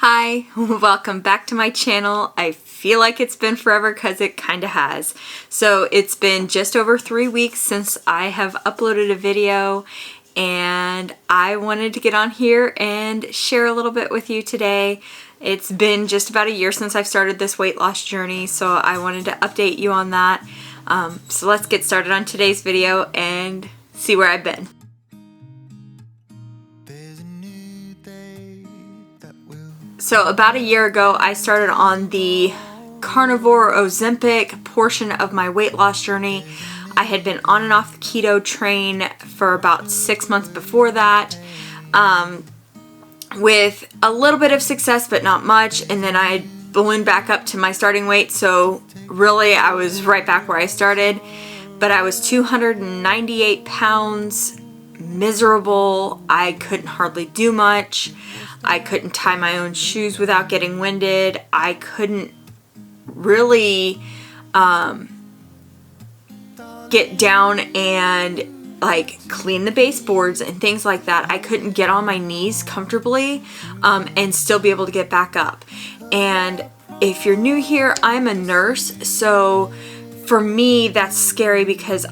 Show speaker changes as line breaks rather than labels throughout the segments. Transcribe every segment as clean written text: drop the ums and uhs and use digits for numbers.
Hi, welcome back to my channel. I feel like it's been forever because it kind of has. So it's been just over 3 weeks since I have uploaded a video, and I wanted to get on here and share a little bit with you today. It's been just about a year since I've started this weight loss journey, so I wanted to update you on that. So let's get started on today's video and see where I've been. So about a year ago, I started on the Carnivore Ozempic portion of my weight loss journey. I had been on and off the keto train for about 6 months before that, with a little bit of success, but not much. And then I ballooned back up to my starting weight. So really, I was right back where I started, but I was 298 pounds, miserable. I couldn't hardly do much. I couldn't tie my own shoes without getting winded. I couldn't really get down and like clean the baseboards and things like that. I couldn't get on my knees comfortably and still be able to get back up. And if you're new here, I'm a nurse. So for me, that's scary because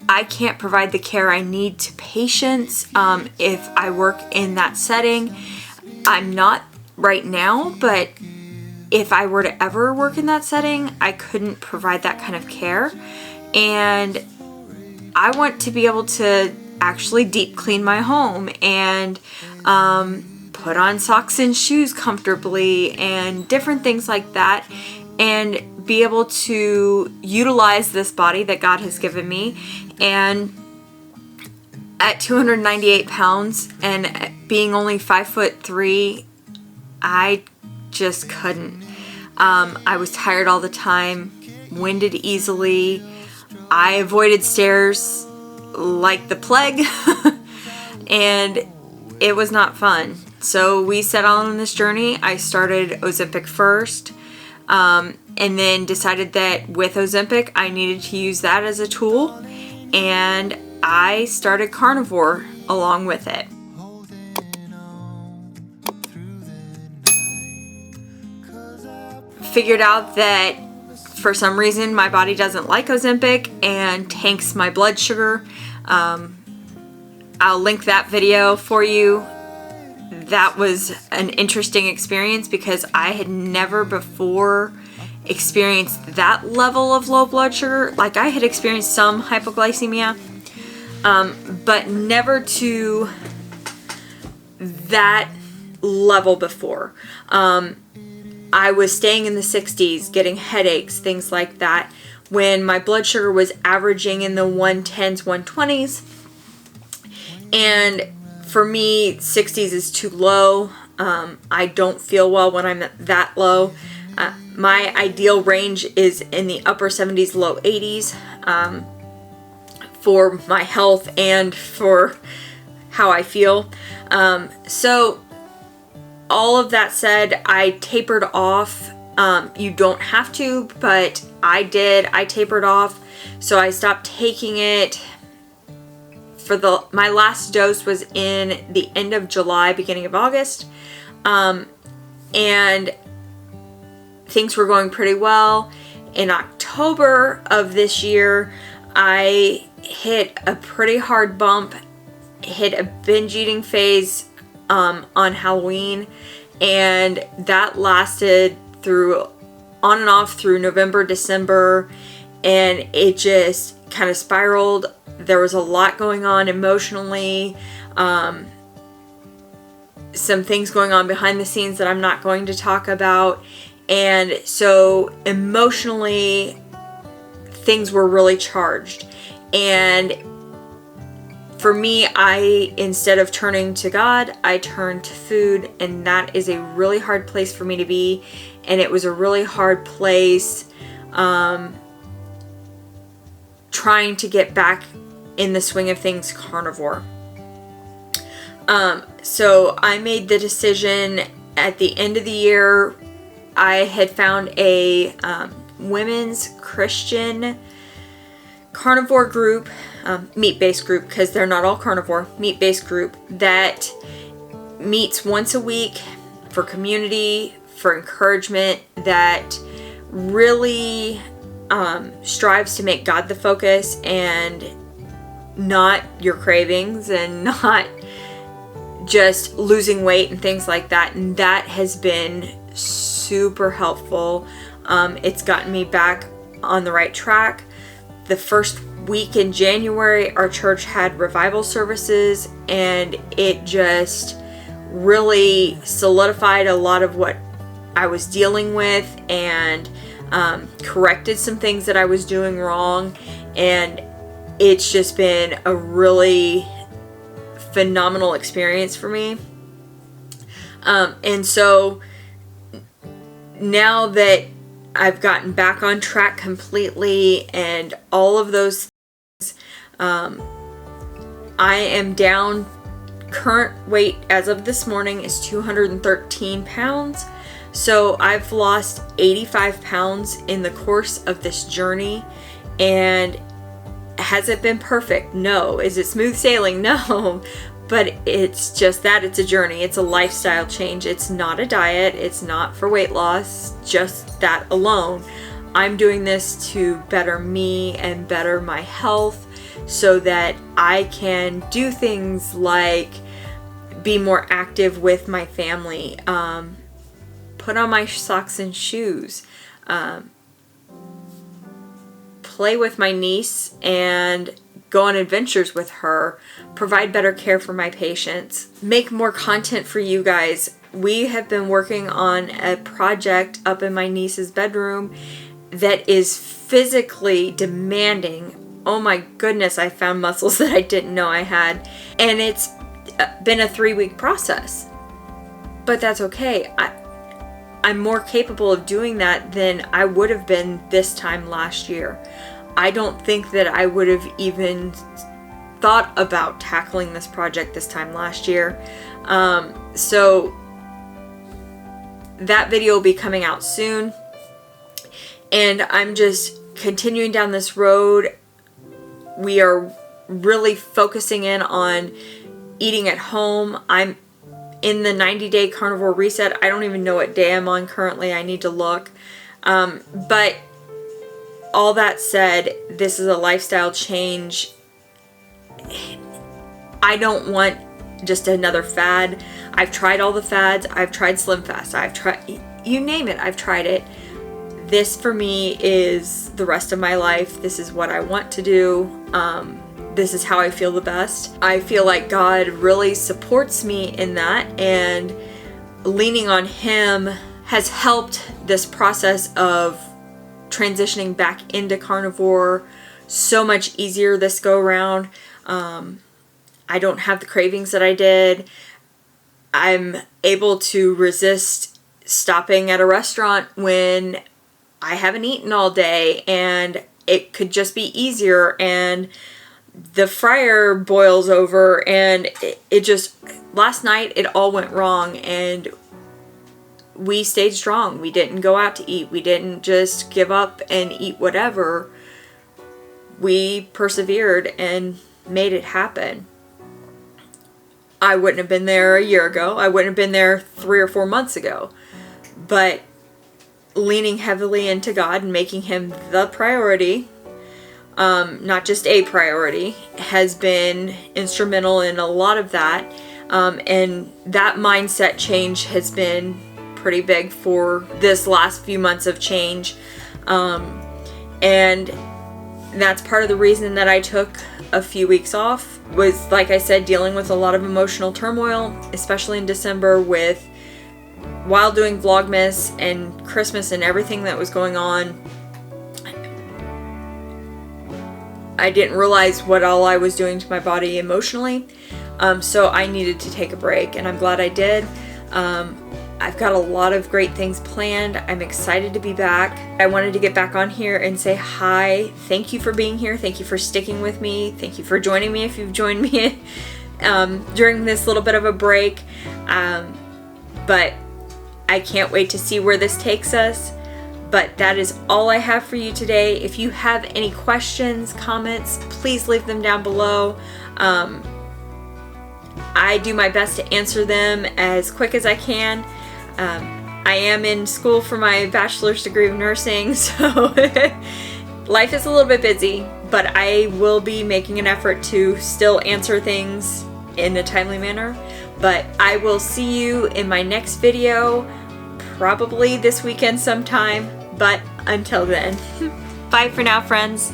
I can't provide the care I need to patients if I work in that setting. I'm not right now, but if I were to ever work in that setting, I couldn't provide that kind of care. And I want to be able to actually deep clean my home and put on socks and shoes comfortably and different things like that, and be able to utilize this body that God has given me. And at 298 pounds and being only 5'3", I just couldn't. I was tired all the time, winded easily. I avoided stairs like the plague, and it was not fun. So we set out on this journey. I started Ozempic first, and then decided that with Ozempic, I needed to use that as a tool, and I started Carnivore along with it. Figured out that for some reason my body doesn't like Ozempic and tanks my blood sugar. I'll link that video for you. That was an interesting experience because I had never before experienced that level of low blood sugar. Like, I had experienced some hypoglycemia, but never to that level before. I was staying in the 60s, getting headaches, things like that, when my blood sugar was averaging in the 110s, 120s. And for me, 60s is too low. I don't feel well when I'm that low. My ideal range is in the upper 70s, low 80s, for my health and for how I feel. So all of that said, I tapered off. You don't have to, but I did. I tapered off. So I stopped taking it for my last dose was in the end of July, beginning of August. And things were going pretty well. In October of this year, I hit a pretty hard bump, hit a binge eating phase on Halloween, and that lasted on and off through November, December, and it just kind of spiraled. There was a lot going on emotionally, some things going on behind the scenes that I'm not going to talk about. And so emotionally, things were really charged. And for me, instead of turning to God, I turned to food, and that is a really hard place for me to be. And it was a really hard place trying to get back in the swing of things carnivore. So I made the decision at the end of the year. I had found a women's Christian carnivore group, meat-based group, because they're not all carnivore, meat-based group that meets once a week for community, for encouragement, that really strives to make God the focus and not your cravings, and not just losing weight and things like that. And that has been super helpful. It's gotten me back on the right track. The first week in January, our church had revival services, and it just really solidified a lot of what I was dealing with, and corrected some things that I was doing wrong. And it's just been a really phenomenal experience for me. And so now that I've gotten back on track completely and all of those things, I am down. Current weight as of this morning is 213 pounds. So I've lost 85 pounds in the course of this journey. And has it been perfect? No. Is it smooth sailing? No. But it's just that it's a journey. It's a lifestyle change. It's not a diet. It's not for weight loss. Just that alone. I'm doing this to better me and better my health, so that I can do things like be more active with my family, put on my socks and shoes, play with my niece and go on adventures with her, provide better care for my patients, make more content for you guys. We have been working on a project up in my niece's bedroom that is physically demanding. Oh my goodness, I found muscles that I didn't know I had. And it's been a 3-week process. But that's okay. I'm more capable of doing that than I would have been this time last year. I don't think that I would have even thought about tackling this project this time last year. So that video will be coming out soon. And I'm just continuing down this road. We are really focusing in on eating at home. I'm in the 90-day carnivore reset. I don't even know what day I'm on currently. I need to look. But all that said, this is a lifestyle change. I don't want just another fad. I've tried all the fads. I've tried Slim Fast. I've tried, you name it, I've tried it. This for me is the rest of my life. This is what I want to do. This is how I feel the best. I feel like God really supports me in that, and leaning on Him has helped this process of transitioning back into carnivore so much easier this go around. I don't have the cravings that I did. I'm able to resist stopping at a restaurant when I haven't eaten all day and it could just be easier, and the fryer boils over, and it just, last night it all went wrong, and we stayed strong. We didn't go out to eat. We didn't just give up and eat whatever. We persevered and made it happen. I wouldn't have been there a year ago. I wouldn't have been there 3 or 4 months ago. But leaning heavily into God and making Him the priority, not just a priority, has been instrumental in a lot of that. And that mindset change has been pretty big for this last few months of change. And that's part of the reason that I took a few weeks off, was, like I said, dealing with a lot of emotional turmoil, especially in December while doing Vlogmas and Christmas and everything that was going on. I didn't realize what all I was doing to my body emotionally. So I needed to take a break, and I'm glad I did. I've got a lot of great things planned. I'm excited to be back. I wanted to get back on here and say hi. Thank you for being here. Thank you for sticking with me. Thank you for joining me if you've joined me during this little bit of a break. But I can't wait to see where this takes us. But that is all I have for you today. If you have any questions, comments, please leave them down below. I do my best to answer them as quick as I can. I am in school for my bachelor's degree of nursing, so life is a little bit busy, but I will be making an effort to still answer things in a timely manner. But I will see you in my next video, probably this weekend sometime, but until then, bye for now, friends.